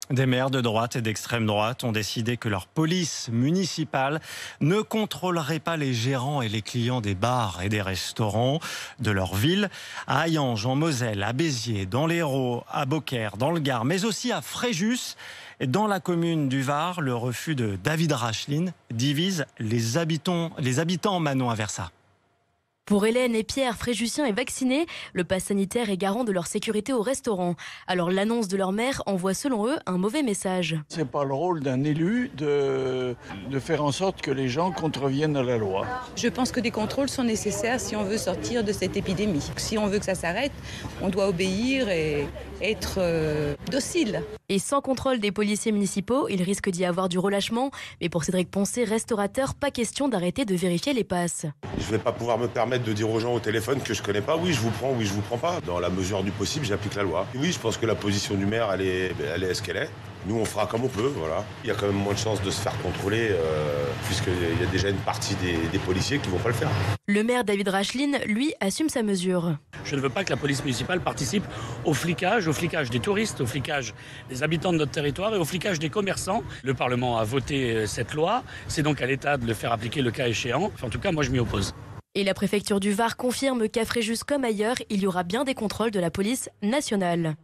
Des maires de droite et d'extrême droite ont décidé que leur police municipale ne contrôlerait pas les gérants et les clients des bars et des restaurants de leur ville. À Hayange, en Moselle, à Béziers, dans l'Hérault, à Beaucaire, dans le Gard, mais aussi à Fréjus. Dans la commune du Var, le refus de David Racheline divise les habitants Manon Aversa. Pour Hélène et Pierre, fréjussiens et vaccinés, le pass sanitaire est garant de leur sécurité au restaurant. Alors l'annonce de leur maire envoie selon eux un mauvais message. C'est pas le rôle d'un élu de faire en sorte que les gens contreviennent à la loi. Je pense que des contrôles sont nécessaires si on veut sortir de cette épidémie. Si on veut que ça s'arrête, on doit obéir et être docile. Et sans contrôle des policiers municipaux, il risque d'y avoir du relâchement. Mais pour Cédric Poncet, restaurateur, pas question d'arrêter de vérifier les passes. Je ne vais pas pouvoir me permettre de dire aux gens au téléphone que je connais pas, oui je vous prends, oui je vous prends pas. Dans la mesure du possible, j'applique la loi. Oui, je pense que la position du maire, elle est ce qu'elle est. Nous, on fera comme on peut, voilà. Il y a quand même moins de chances de se faire contrôler, puisqu'il y a déjà une partie des policiers qui vont pas le faire. Le maire David Racheline, lui, assume sa mesure. Je ne veux pas que la police municipale participe au flicage des touristes, au flicage des habitants de notre territoire et au flicage des commerçants. Le Parlement a voté cette loi, c'est donc à l'État de le faire appliquer le cas échéant. Enfin, en tout cas, moi je m'y oppose. Et la préfecture du Var confirme qu'à Fréjus comme ailleurs, il y aura bien des contrôles de la police nationale.